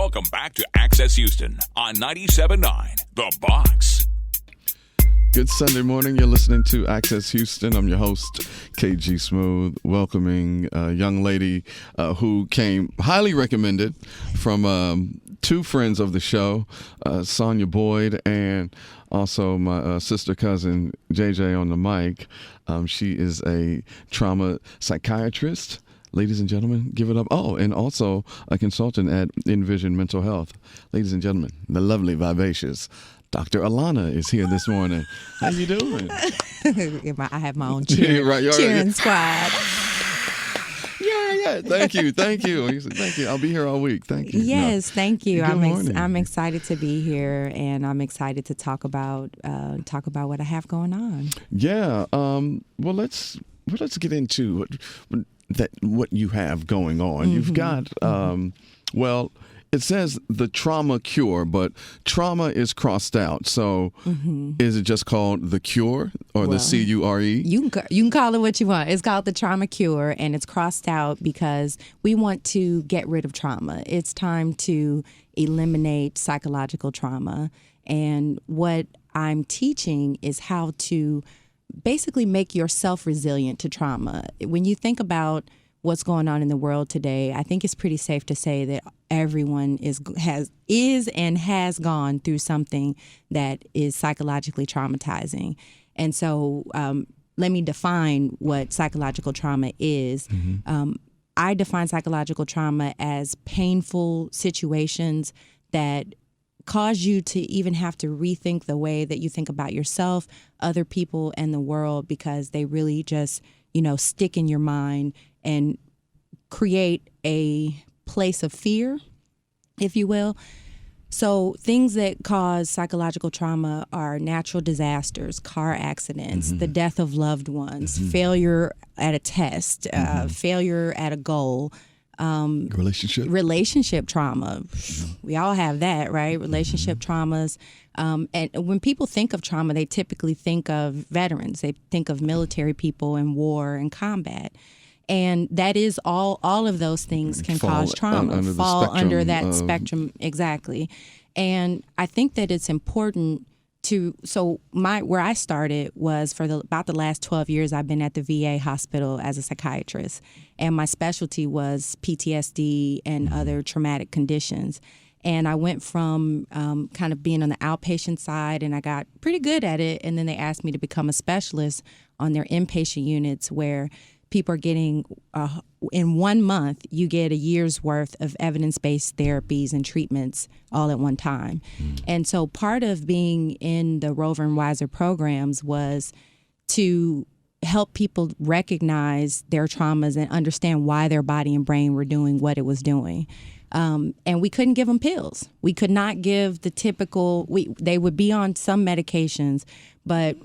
Welcome back to Access Houston on 97.9 The Box. Good Sunday morning. You're listening to Access Houston. I'm your host, KG Smooth, welcoming a young lady who came highly recommended from two friends of the show, Sonia Boyd and also my sister cousin, JJ on the mic. She is a trauma psychiatrist. Ladies and gentlemen, give it up. Oh, and also a consultant at Envision Mental Health. Ladies and gentlemen, the lovely, vivacious Dr. Alauna is here this morning. How you doing? I have my own cheering squad. Yeah. Thank you. He said, thank you. I'll be here all week. Thank you. Yes, thank you. Good morning. I'm excited to be here, and I'm excited to talk about what I have going on. Yeah. Well, let's get into what you have going on. Mm-hmm. You've got it says the Trauma C.U.R.E, but trauma is crossed out. So is it just called the C.U.R.E or the C.U.R.E? You can call it what you want. It's called the Trauma C.U.R.E, and it's crossed out because we want to get rid of trauma. It's time to eliminate psychological trauma. And what I'm teaching is how to basically make yourself resilient to trauma. When you think about what's going on in the world today, I think it's pretty safe to say that everyone is and has gone through something that is psychologically traumatizing. And so let me define what psychological trauma is. I define psychological trauma as painful situations that cause you to even have to rethink the way that you think about yourself, other people, and the world, because they really just, stick in your mind and create a place of fear, if you will. So things that cause psychological trauma are natural disasters, car accidents, the death of loved ones, failure at a test, failure at a goal, relationship trauma. We all have that, right? Relationship traumas. And when people think of trauma, they typically think of veterans. They think of military people in war and combat. And that is all of those things can cause trauma, fall under that spectrum. Exactly. And I think that it's important where I started was for about the last 12 years, I've been at the VA hospital as a psychiatrist. And my specialty was PTSD and other traumatic conditions. And I went from kind of being on the outpatient side, and I got pretty good at it. And then they asked me to become a specialist on their inpatient units, where people are getting, in 1 month, you get a year's worth of evidence-based therapies and treatments all at one time. And so part of being in the Rover and Wiser programs was to help people recognize their traumas and understand why their body and brain were doing what it was doing. And we couldn't give them pills. We could not give the typical, they would be on some medications, but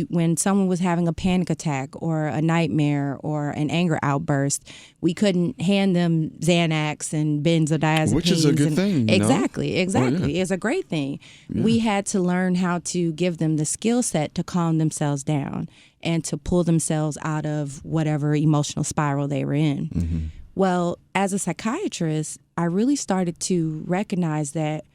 when someone was having a panic attack or a nightmare or an anger outburst, we couldn't hand them Xanax and benzodiazepines. Which is a good thing. Exactly. Oh, yeah. It's a great thing. Yeah. We had to learn how to give them the skill set to calm themselves down and to pull themselves out of whatever emotional spiral they were in. Well, as a psychiatrist, I really started to recognize that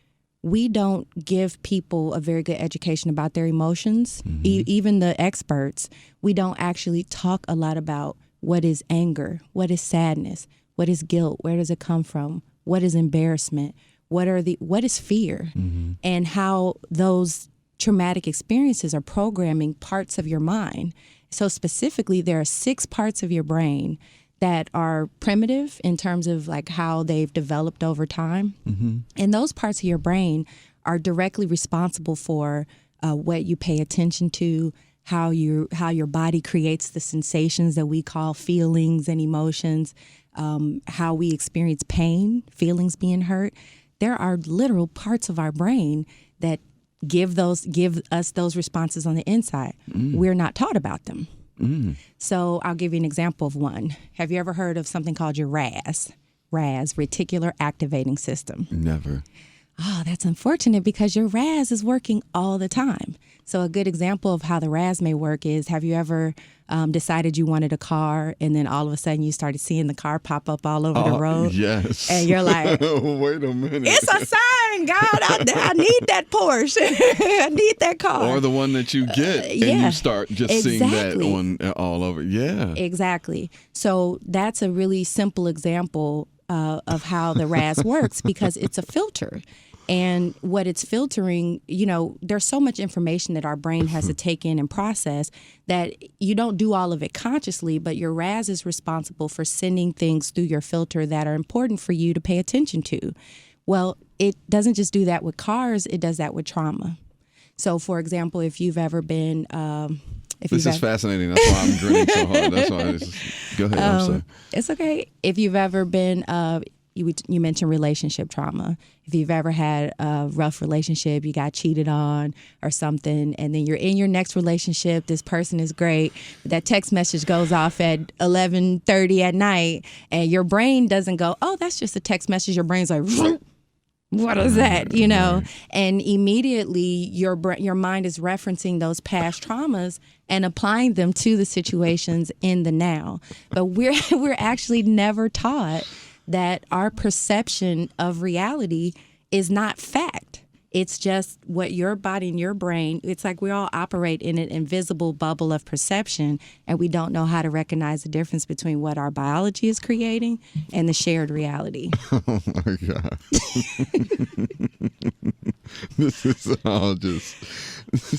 we don't give people a very good education about their emotions. Even the experts, we don't actually talk a lot about what is anger, what is sadness, what is guilt, where does it come from, what is embarrassment, what is fear, and how those traumatic experiences are programming parts of your mind. So specifically, there are 6 parts of your brain that are primitive in terms of like how they've developed over time. And those parts of your brain are directly responsible for what you pay attention to, how your body creates the sensations that we call feelings and emotions, how we experience pain, feelings being hurt. There are literal parts of our brain that give us those responses on the inside. We're not taught about them. So I'll give you an example of one. Have you ever heard of something called your RAS, reticular activating system? Never. oh, that's unfortunate because your RAS is working all the time. So a good example of how the RAS may work is, have you ever decided you wanted a car and then all of a sudden you started seeing the car pop up all over the road? Yes. And you're like, wait a minute. it's a sign, God, I need that Porsche. I need that car. Or the one that you get and you start just seeing that on all over. Yeah. Exactly. So that's a really simple example of how the RAS works, because it's a filter. And what it's filtering, there's so much information that our brain has to take in and process that you don't do all of it consciously, but your RAS is responsible for sending things through your filter that are important for you to pay attention to. Well, it doesn't just do that with cars, it does that with trauma. So, for example, if you've ever been... This is fascinating. That's why I'm grinning so hard. That's why. Go ahead. I'm sorry. It's okay. If you've ever been... You mentioned relationship trauma. If you've ever had a rough relationship, you got cheated on or something, and then you're in your next relationship, this person is great, that text message goes off at 11:30 at night, and your brain doesn't go, oh, that's just a text message. Your brain's like, what is that? And immediately your mind is referencing those past traumas and applying them to the situations in the now. But we're actually never taught that our perception of reality is not fact. It's just what your body and your brain, it's like we all operate in an invisible bubble of perception, and we don't know how to recognize the difference between what our biology is creating and the shared reality. Oh my God. This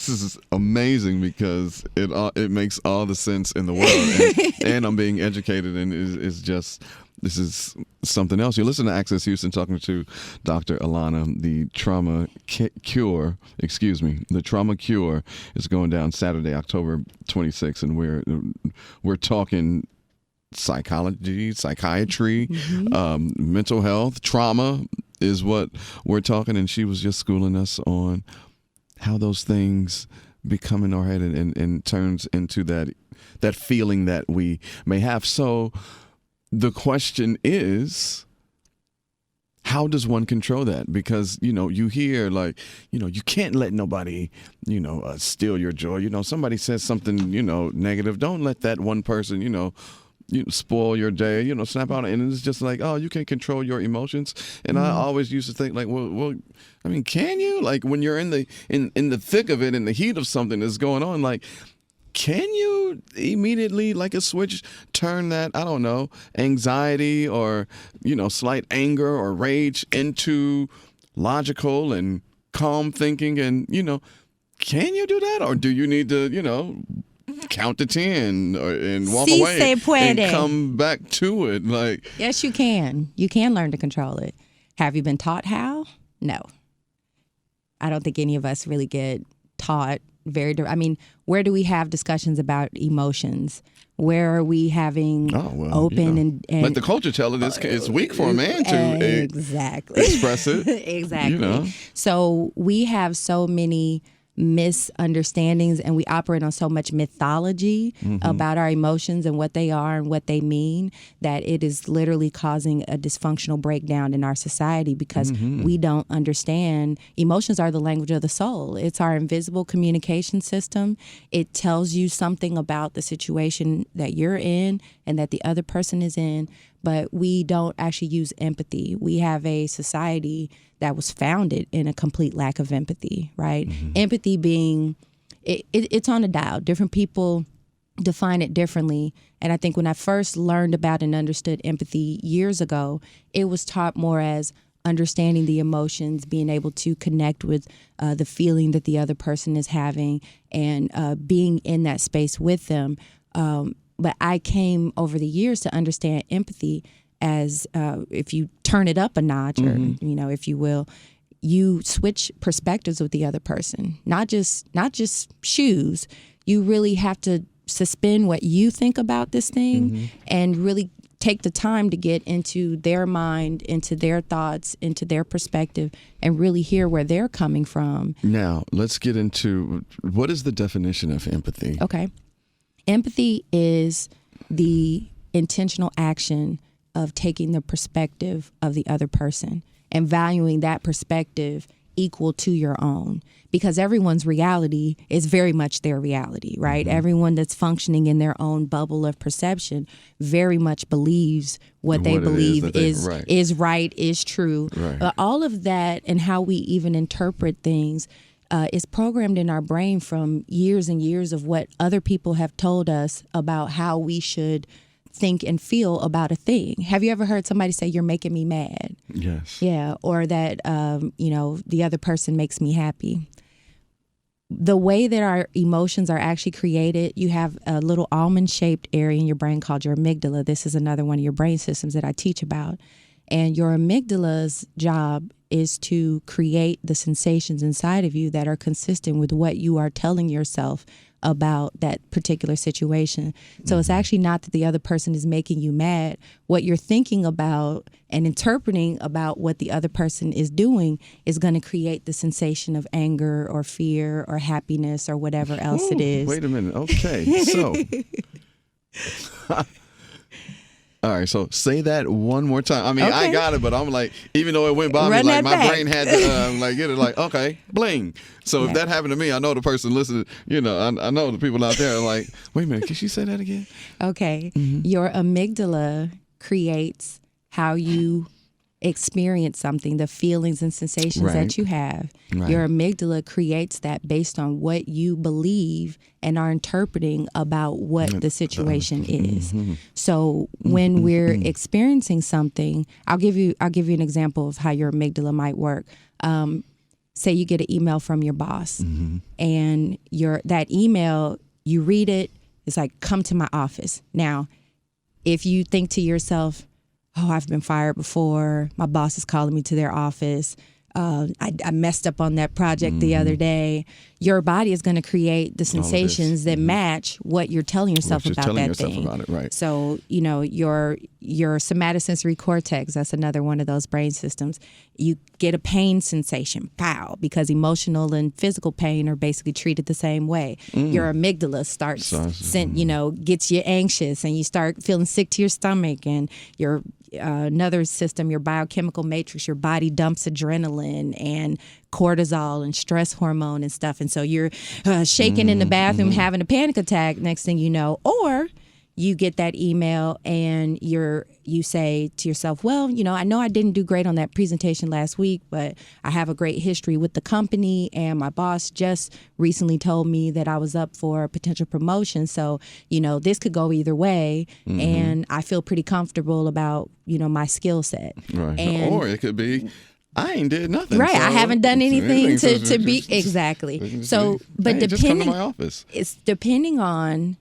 is amazing, because it makes all the sense in the world, and I'm being educated, and this is something else. You listen to Access Houston, talking to Dr. Alauna. The Trauma C.U.R.E, the Trauma C.U.R.E is going down Saturday, October 26th, and we're talking psychology, psychiatry, mental health, trauma is what we're talking. And she was just schooling us on how those things become in our head and turns into that feeling that we may have. So the question is, how does one control that? Because, you hear you can't let nobody, steal your joy. Somebody says something, negative. Don't let that one person, spoil your day, snap out. And it's just like, oh, you can control your emotions. And I always used to think like, well, I mean, can you? Like when you're in the thick of it, in the heat of something that's going on, like, can you immediately, like a switch, turn that, I don't know, anxiety or, slight anger or rage into logical and calm thinking? And, can you do that? Or do you need to, count to 10 and walk away and come back to it? Like, yes, you can. You can learn to control it. Have you been taught how? No. I don't think any of us really get taught where do we have discussions about emotions? Where are we having open and let the culture tell it it's weak for a man to exactly express it. Exactly. So we have so many misunderstandings, and we operate on so much mythology about our emotions and what they are and what they mean, that it is literally causing a dysfunctional breakdown in our society, because we don't understand. Emotions are the language of the soul. It's our invisible communication system. It tells you something about the situation that you're in and that the other person is in, but we don't actually use empathy. We have a society that was founded in a complete lack of empathy, right? Empathy being, it's on a dial. Different people define it differently. And I think when I first learned about and understood empathy years ago, it was taught more as understanding the emotions, being able to connect with the feeling that the other person is having, and being in that space with them. But I came over the years to understand empathy as if you turn it up a notch, or if you will, you switch perspectives with the other person. Not just shoes. You really have to suspend what you think about this thing and really take the time to get into their mind, into their thoughts, into their perspective, and really hear where they're coming from. Now, let's get into, what is the definition of empathy? Okay. Empathy is the intentional action of taking the perspective of the other person and valuing that perspective equal to your own, because everyone's reality is very much their reality, right? Mm-hmm. Everyone that's functioning in their own bubble of perception very much believes what they believe is right, is true. Right. But all of that and how we even interpret things is programmed in our brain from years and years of what other people have told us about how we should think and feel about a thing. Have you ever heard somebody say, "You're making me mad"? Yes. Yeah, or that the other person makes me happy. The way that our emotions are actually created, you have a little almond-shaped area in your brain called your amygdala. This is another one of your brain systems that I teach about. And your amygdala's job is to create the sensations inside of you that are consistent with what you are telling yourself about that particular situation. So it's actually not that the other person is making you mad. What you're thinking about and interpreting about what the other person is doing is going to create the sensation of anger or fear or happiness or whatever else it is. Wait a minute. Okay. So, all right. So say that one more time. I mean, okay. I got it, but I'm like, even though it went by me, like my brain had to get it like, okay, bling. So if that happened to me, I know the person listening, I know the people out there are like, wait a minute, can she say that again? Okay. Mm-hmm. Your amygdala creates how you experience something, the feelings and sensations that you have. Right. Your amygdala creates that based on what you believe and are interpreting about what the situation is. Mm-hmm. So when we're experiencing something, I'll give you an example of how your amygdala might work. Say you get an email from your boss, and that email, you read it, it's like, "Come to my office." Now, if you think to yourself, "Oh, I've been fired before. My boss is calling me to their office. I messed up on that project the other day." Your body is going to create the sensations that match what you're telling yourself about that thing. About it, right. So, your somatosensory cortex, that's another one of those brain systems. You get a pain sensation, pow, because emotional and physical pain are basically treated the same way. Your amygdala gets you anxious, and you start feeling sick to your stomach, and your another system, your biochemical matrix, your body dumps adrenaline and cortisol and stress hormone and stuff. And so you're shaking in the bathroom, having a panic attack, next thing you know. Or you get that email and you say to yourself, "Well, I know I didn't do great on that presentation last week, but I have a great history with the company, and my boss just recently told me that I was up for a potential promotion. So, this could go either way, and I feel pretty comfortable about, my skill set." Right. Or it could be, "I ain't did nothing. Right. So I haven't done anything to be exactly. So, but just come to my office. It's depending on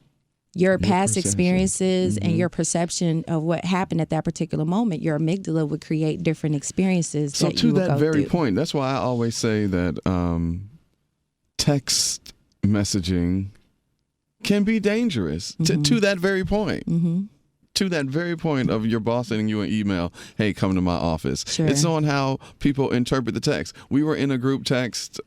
your past experiences and your perception of what happened at that particular moment. Your amygdala would create different experiences. So to that very point, that's why I always say that text messaging can be dangerous. To that very point. To that very point of your boss sending you an email, "Hey, come to my office." Sure. It's on how people interpret the text. We were in a group text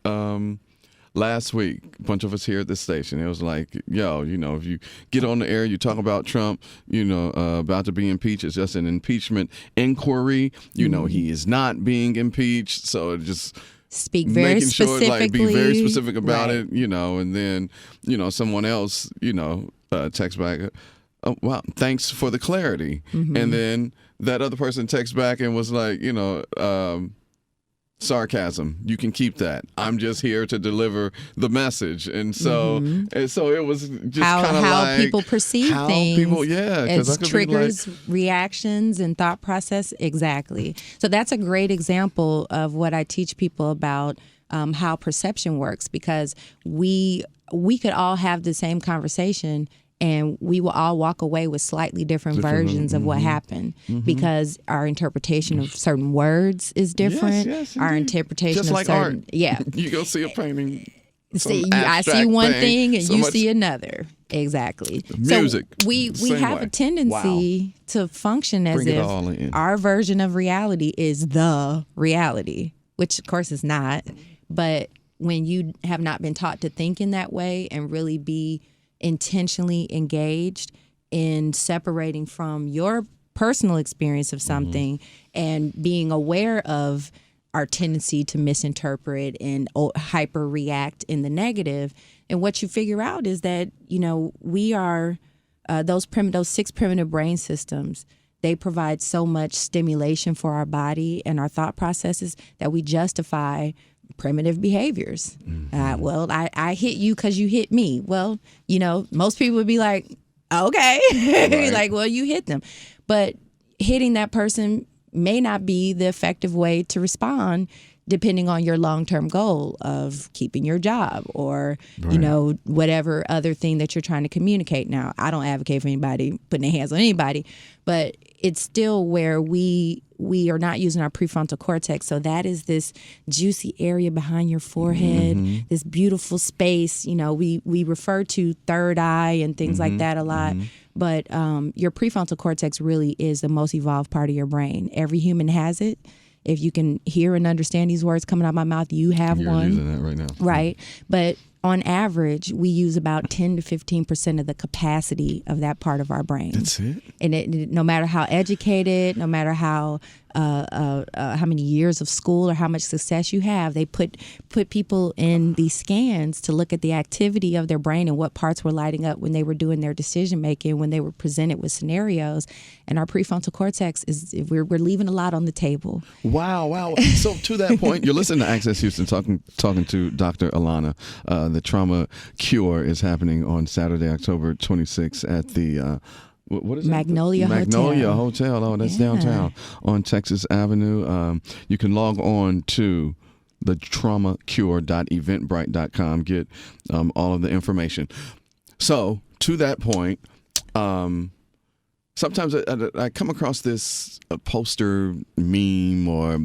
last week, a bunch of us here at the station. It was like, "Yo, if you get on the air, you talk about Trump, about to be impeached. It's just an impeachment inquiry. He is not being impeached." So it just speak very specifically, be very specific about it, and then, someone else, text back, "Oh, wow, thanks for the clarity." And then that other person texts back and was like, "Sarcasm, you can keep that. I'm just here to deliver the message." And so, it was just kind of how people perceive things. As triggers, reactions, and thought process. Exactly. So that's a great example of what I teach people about how perception works, because we could all have the same conversation, and we will all walk away with slightly different versions of what happened, because our interpretation of certain words is different. Yes, our interpretation just of like certain art. You go see a painting. I see one thing and you see another. Exactly. Music. So we have a tendency to function as if our version of reality is the reality, which of course is not. But when you have not been taught to think in that way and really be intentionally engaged in separating from your personal experience of something and being aware of our tendency to misinterpret and hyper react in the negative. And what you figure out is that, we are those 6 primitive brain systems. They provide so much stimulation for our body and our thought processes that we justify primitive behaviors. Well, I hit you because you hit me. Well, most people would be like, okay, Right. like, well, you hit them. But hitting that person may not be the effective way to respond, depending on your long-term goal of keeping your job or, whatever other thing that you're trying to communicate. Now, I don't advocate for anybody putting their hands on anybody, but it's still where we are not using our prefrontal cortex. So that is this juicy area behind your forehead, this beautiful space. We refer to third eye and things like that a lot. But your prefrontal cortex really is the most evolved part of your brain. Every human has it. If you can hear and understand these words coming out of my mouth, you have You're one. using that right now. Right. But on average, we use about 10 to 15% of the capacity of that part of our brain. That's it. And no matter how educated, no matter how many years of school or how much success you have, they put people in these scans to look at the activity of their brain and what parts were lighting up when they were doing their decision making, when they were presented with scenarios. And our prefrontal cortex we're leaving a lot on the table. Wow. So to that point, you're listening to Access Houston talking to Dr. Alauna. The Trauma C.U.R.E. is happening on Saturday, October 26th at the what is Magnolia it? Magnolia Hotel. Hotel. Oh, that's downtown on Texas Avenue. You can log on to the traumacure.eventbrite.com. Get all of the information. So to that point, sometimes I come across this poster meme or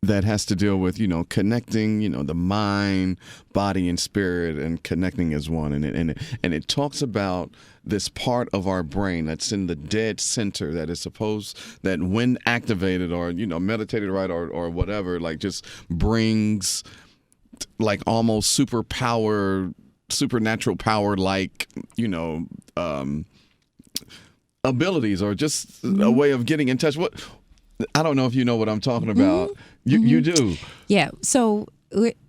that has to deal with, connecting, the mind, body, and spirit, and connecting as one. And it talks about this part of our brain that's in the dead center that is supposed, that when activated or, meditated right or whatever, like just brings like almost supernatural power, like, abilities or just a way of getting in touch. I don't know if you know what I'm talking about. You do. Yeah. So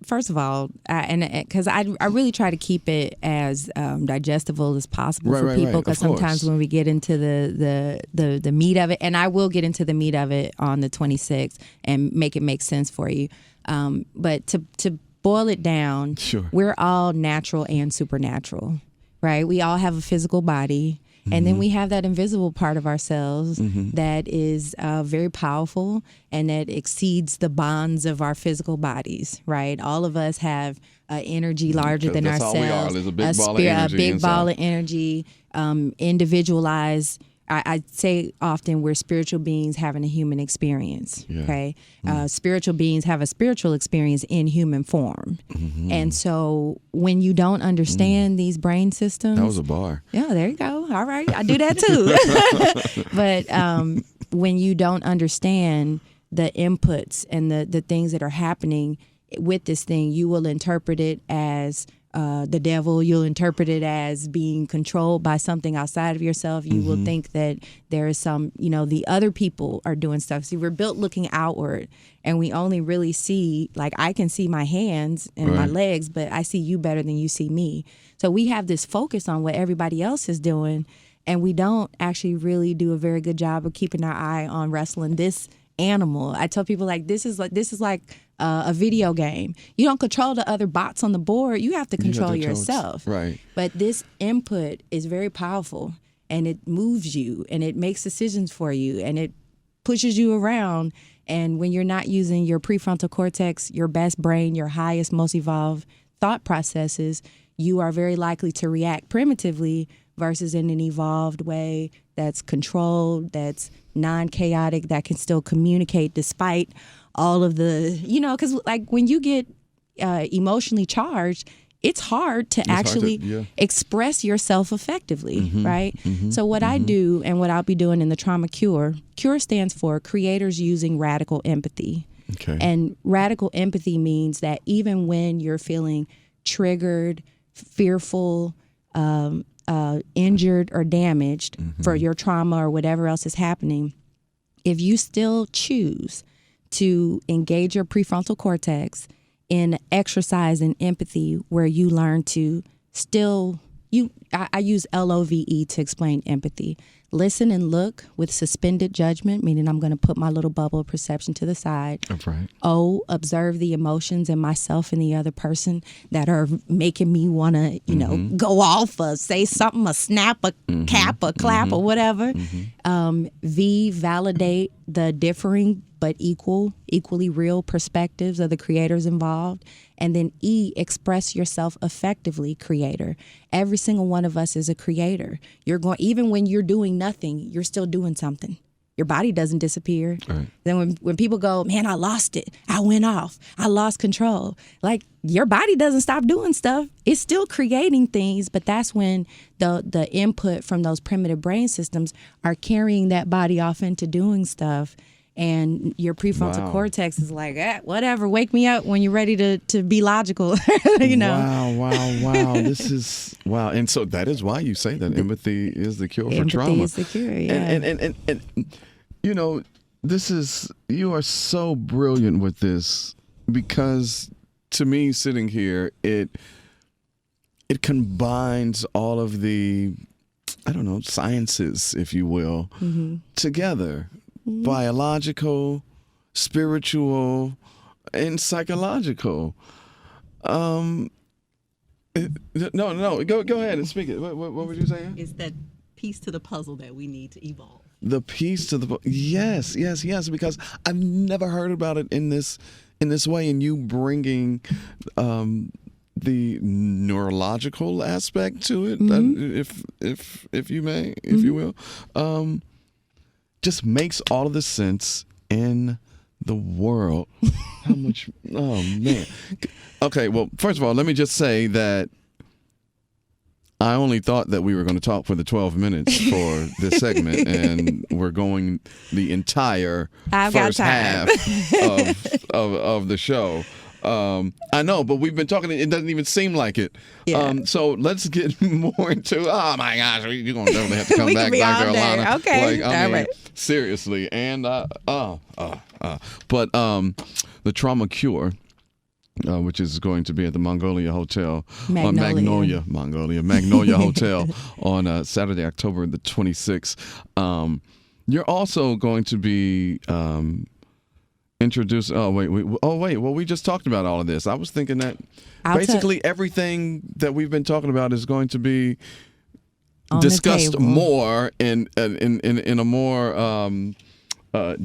first of all, because I really try to keep it as digestible as possible for people, because sometimes when we get into the meat of it, and I will get into the meat of it on the 26th and make it make sense for you. But to boil it down, sure, we're all natural and supernatural, right? We all have a physical body. And then we have that invisible part of ourselves that is very powerful and that exceeds the bonds of our physical bodies, right? All of us have energy larger than that's ourselves. All we are. There's a big ball of energy. A big ball of energy, individualized. I say often we're spiritual beings having a human experience, okay? Spiritual beings have a spiritual experience in human form. And so when you don't understand these brain systems... That was a bar. Yeah, there you go. All right, I do that too. But when you don't understand the inputs and the things that are happening with this thing, you will interpret it as... the devil, you'll interpret it as being controlled by something outside of yourself. You will think that there is some, the other people are doing stuff. See, we're built looking outward, and we only really see, like, I can see my hands and my legs, but I see you better than you see me. So we have this focus on what everybody else is doing, and we don't actually really do a very good job of keeping our eye on wrestling this animal. I tell people, like, this is like a video game. You don't control the other bots on the board. You have to control yourself. Right. But this input is very powerful, and it moves you, and it makes decisions for you, and it pushes you around. And when you're not using your prefrontal cortex, your best brain, your highest, most evolved thought processes, you are very likely to react primitively versus in an evolved way that's controlled, that's non-chaotic, that can still communicate despite all of the, because like when you get emotionally charged, it's hard to express yourself effectively, right? So what I do and what I'll be doing in the Trauma C.U.R.E. C.U.R.E. stands for Creators Using Radical Empathy. Okay. And radical empathy means that even when you're feeling triggered, fearful, injured or damaged for your trauma or whatever else is happening, if you still choose to engage your prefrontal cortex in exercise and empathy, where you learn to still, I use LOVE to explain empathy. Listen and look with suspended judgment, meaning I'm going to put my little bubble of perception to the side. That's right. O, observe the emotions in myself and the other person that are making me want to, go off or say something, or snap a cap or clap or whatever. V, validate the differing but equally real perspectives of the creators involved. And then E, express yourself effectively, creator. Every single one of us is a creator. Even when you're doing nothing, you're still doing something. Your body doesn't disappear. Right. Then when people go, man, I lost it. I went off. I lost control. Like, your body doesn't stop doing stuff. It's still creating things, but that's when the input from those primitive brain systems are carrying that body off into doing stuff. And your prefrontal cortex is like, whatever, wake me up when you're ready to be logical, Wow. This is, wow. And so that is why you say that empathy is the cure for trauma. Empathy is the cure, yeah. And you are so brilliant with this, because to me, sitting here, it combines all of the, sciences, if you will, together. Biological, spiritual, and psychological. No, go ahead and speak it. What were you saying? It's that piece to the puzzle that we need to evolve. The piece to the yes, because I've never heard about it in this way, and you bringing the neurological aspect to it, if you may, if you will. Just makes all of the sense in the world. How much? Oh, man. Okay, well, first of all, let me just say that I only thought that we were going to talk for the 12 minutes for this segment, and we're going the entire first half of the show. I know, but we've been talking. It doesn't even seem like it. Yeah. So let's get more into. Oh my gosh, you're gonna definitely have to come back, Dr. Alauna. Okay, all right. Seriously, and but the Trauma C.U.R.E, which is going to be at the Magnolia Hotel, Magnolia Hotel on Saturday, October the 26th. You're also going to be introduce. Well, we just talked about all of this. I was thinking that basically everything that we've been talking about is going to be discussed more in a more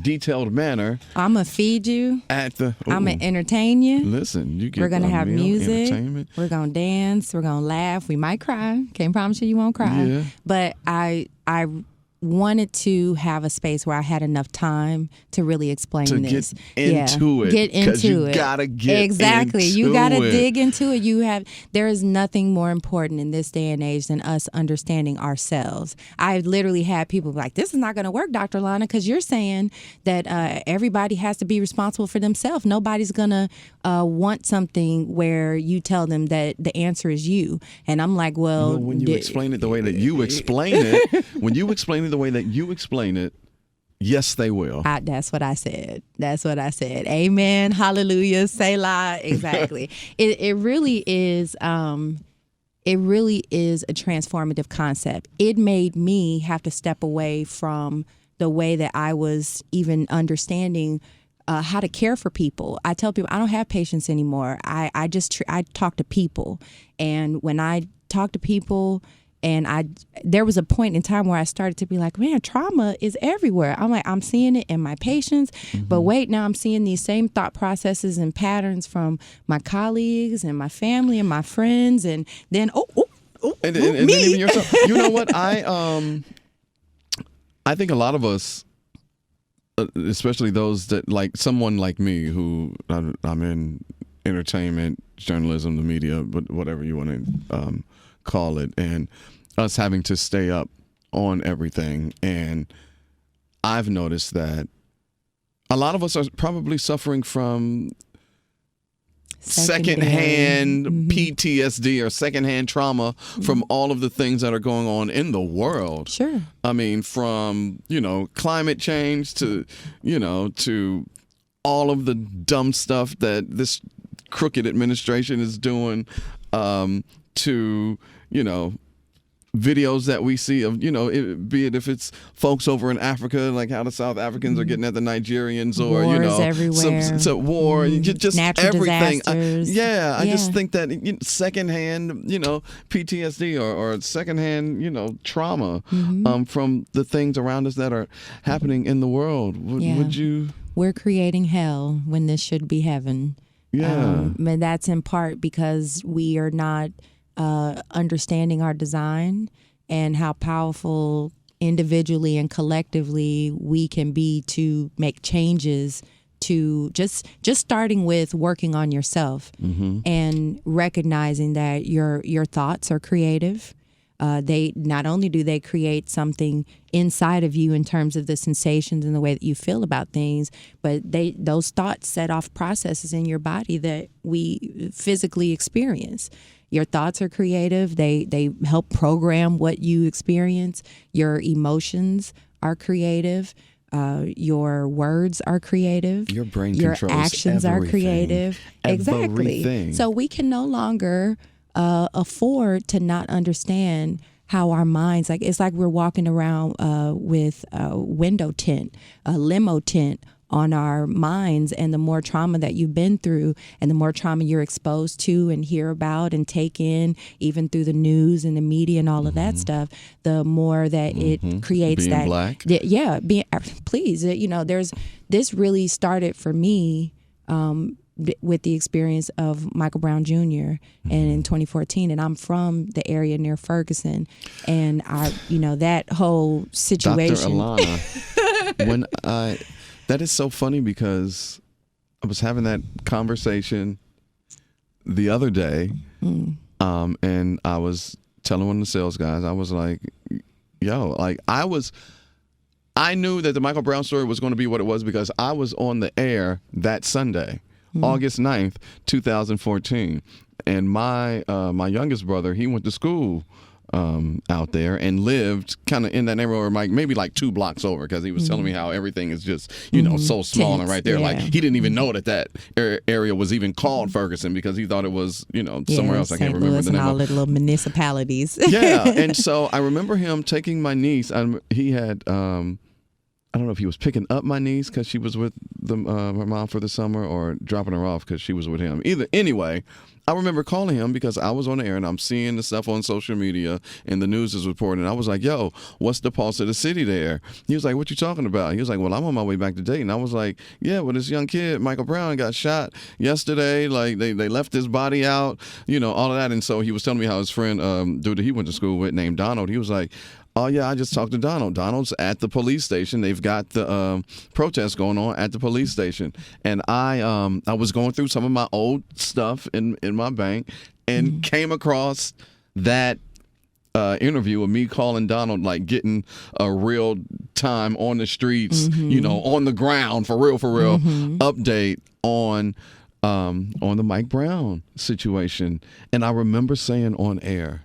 detailed manner. I'm gonna feed you. I'm gonna entertain you. Listen, we're gonna have music. We're gonna dance. We're gonna laugh. We might cry. Can't promise you won't cry. Yeah. But I wanted to have a space where I had enough time to really explain this. Get into it. Get into it. You gotta get exactly. Into you gotta it. dig into it. There is nothing more important in this day and age than us understanding ourselves. I've literally had people like, "This is not going to work, Dr. Lana, because you're saying that everybody has to be responsible for themselves. Nobody's gonna want something where you tell them that the answer is you." And I'm like, well, when you explain it the way that you explain it, the way that you explain it, yes, they will. That's what I said. Amen. Hallelujah. Selah. Exactly. It really is. It really is a transformative concept. It made me have to step away from the way that I was even understanding how to care for people. I tell people I don't have patients anymore. I talk to people, and when I talk to people. And there was a point in time where I started to be like, man, trauma is everywhere. I'm like, I'm seeing it in my patients, but wait, now I'm seeing these same thought processes and patterns from my colleagues and my family and my friends, and then and then even yourself. You know what? I think a lot of us, especially those that like someone like me who I'm in entertainment, journalism, the media, but whatever you want to call it, and us having to stay up on everything. And I've noticed that a lot of us are probably suffering from secondhand PTSD or secondhand trauma from all of the things that are going on in the world. Sure. I mean, from, climate change to, to all of the dumb stuff that this crooked administration is doing, to, videos that we see of, be it if it's folks over in Africa, like how the South Africans are getting at the Nigerians, or Wars everywhere. So war, just natural everything. disasters. I just think that secondhand, PTSD or secondhand, trauma from the things around us that are happening in the world. Would you? We're creating hell when this should be heaven. Yeah, and that's in part because we are not understanding our design and how powerful individually and collectively we can be to make changes, to just starting with working on yourself and recognizing that your thoughts are creative. They not only do they create something inside of you in terms of the sensations and the way that you feel about things, but those thoughts set off processes in your body that we physically experience. Your thoughts are creative. They help program what you experience. Your emotions are creative. Your words are creative. Your brain your controls actions everything. Are creative. Exactly. Everything. So we can no longer afford to not understand how our minds, it's like we're walking around with a window tint, a limo tint on our minds, and the more trauma that you've been through and the more trauma you're exposed to and hear about and take in, even through the news and the media and all of that stuff, the more that it creates being that black. Please, this really started for me with the experience of Michael Brown Jr. and in 2014, and I'm from the area near Ferguson, and that whole situation. Dr. Alauna, that is so funny because I was having that conversation the other day, and I was telling one of the sales guys, I was like, I knew that the Michael Brown story was going to be what it was because I was on the air that Sunday, August 9th, 2014. And my youngest brother, he went to school out there and lived kind of in that neighborhood, maybe like 2 blocks over, because he was telling me how everything is just, so small and right there. Yeah. Like he didn't even know that area was even called Ferguson because he thought it was, somewhere else. I can't remember the name. And all the little municipalities. Yeah. And so I remember him taking my niece. He had, I don't know if he was picking up my niece because she was with her mom for the summer, or dropping her off because she was with him. Anyway, I remember calling him because I was on the air and I'm seeing the stuff on social media and the news is reporting. And I was like, yo, what's the pulse of the city there? He was like, what you talking about? He was like, well, I'm on my way back to Dayton. I was like, yeah, well, this young kid, Michael Brown, got shot yesterday. Like they left his body out, all of that. And so he was telling me how his friend, dude that he went to school with named Donald, he was like, oh, yeah, I just talked to Donald. Donald's at the police station. They've got the protest going on at the police station. And I was going through some of my old stuff in my bank and came across that interview of me calling Donald, like getting a real time on the streets, on the ground, for real, update on the Mike Brown situation. And I remember saying on air,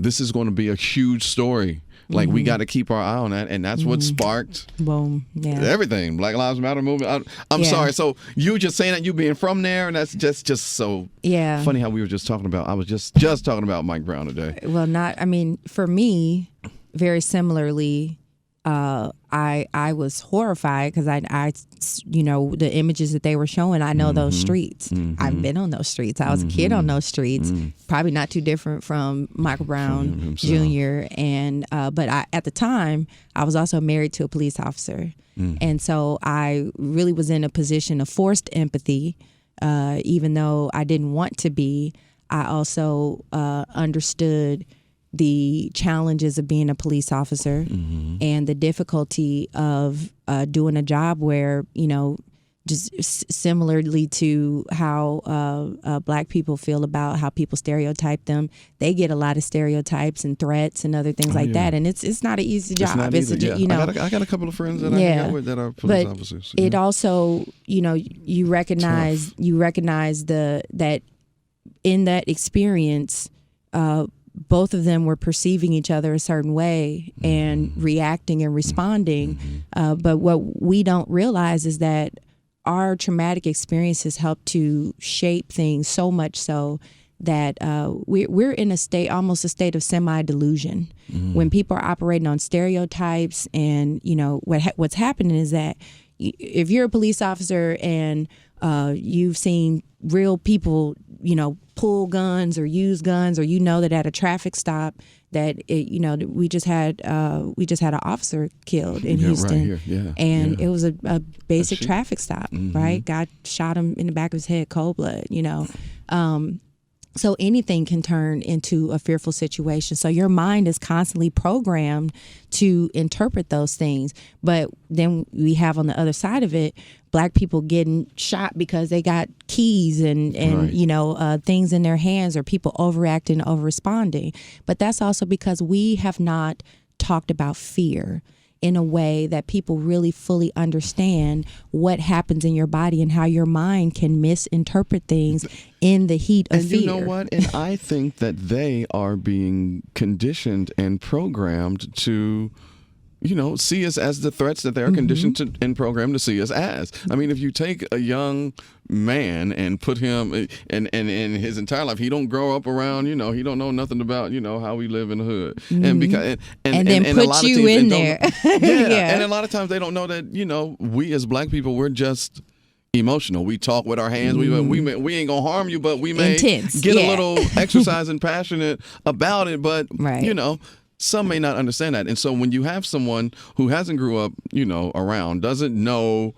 this is going to be a huge story. Like, we got to keep our eye on that. And that's what sparked everything. Black Lives Matter movement. I'm sorry. So you just saying that, you being from there, and that's just so funny how we were just talking about. I was just talking about Mike Brown today. Well, for me, very similarly, I was horrified because I the images that they were showing, I know those streets. I've been on those streets. I was a kid on those streets. Probably not too different from Michael Brown Jr. And but at the time, I was also married to a police officer, and so I really was in a position of forced empathy, even though I didn't want to be. I also understood the challenges of being a police officer and the difficulty of doing a job where, just similarly to how Black people feel about how people stereotype them. They get a lot of stereotypes and threats and other things like that, and it's not an easy job. It's not easy, I got a couple of friends that I hang out with that are police officers. It also, you recognize that in that experience, both of them were perceiving each other a certain way and reacting and responding. But what we don't realize is that our traumatic experiences help to shape things so much so that we're in almost a state of semi-delusion. When people are operating on stereotypes, and what's happening is that if you're a police officer and you've seen real people, pull guns or use guns, or that at a traffic stop that we just had an officer killed in Houston, right here. And it was a basic traffic stop, right? Guy shot him in the back of his head, cold blood, So anything can turn into a fearful situation. So your mind is constantly programmed to interpret those things. But then we have on the other side of it, Black people getting shot because they got keys and right. Things in their hands, or people overreacting, over-responding. But that's also because we have not talked about fear in a way that people really fully understand what happens in your body and how your mind can misinterpret things in the heat of fear. And you know what? And I think that they are being conditioned and programmed to, see us as the threats that they're conditioned to and programmed to see us as. I mean, if you take a young man and put him and in his entire life, he don't grow up around, he don't know nothing about, how we live in the hood. And because and then put a lot you of in there. Yeah. And a lot of times they don't know that, we as Black people, we're just emotional. We talk with our hands. We ain't gonna harm you, but we may Intense. Get a little exercise and passionate about it. But right. Some may not understand that. And so when you have someone who hasn't grew up, around, doesn't know,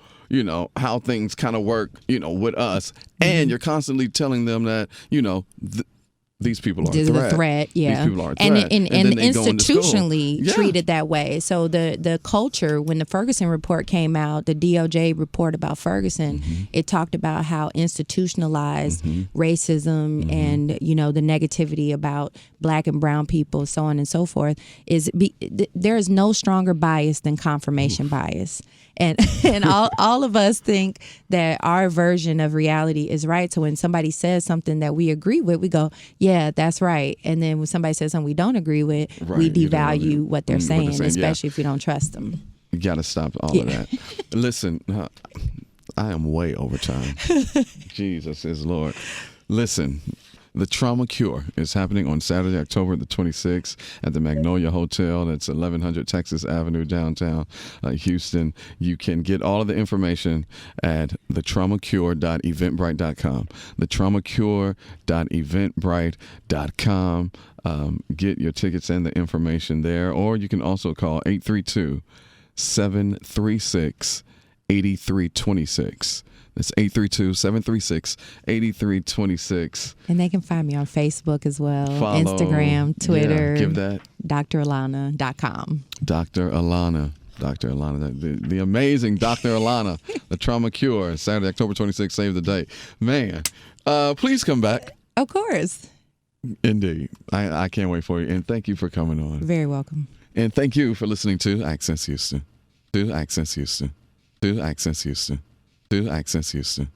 how things kind of work, with us, and you're constantly telling them that, these people are a threat. Yeah. These people are a threat. And institutionally Yeah. treated that way. So the culture, when the Ferguson report came out, the DOJ report about Ferguson, it talked about how institutionalized racism and, the negativity about Black and brown people, so on and so forth, there is no stronger bias than confirmation bias. And all of us think that our version of reality is right. So when somebody says something that we agree with, we go, yeah, that's right. And then when somebody says something we don't agree with, we devalue what they're saying, especially if we don't trust them. You got to stop all of that. Listen, I am way over time. Jesus is Lord. Listen. The Trauma C.U.R.E. is happening on Saturday, October the 26th at the Magnolia Hotel. That's 1100 Texas Avenue, downtown Houston. You can get all of the information at thetraumacure.eventbrite.com. Thetraumacure.eventbrite.com. Get your tickets and the information there. Or you can also call 832-736-8326. That's 832-736-8326. And they can find me on Facebook as well, Follow, Instagram, Twitter. Give that. DrAlauna.com. Dr. Alauna. The amazing Dr. Alauna, the Trauma C.U.R.E. Saturday, October 26th. Save the date. Man, please come back. Of course. Indeed. I can't wait for you. And thank you for coming on. Very welcome. And thank you for listening to Access Houston. To Access Houston. To Access Houston. To Access Houston.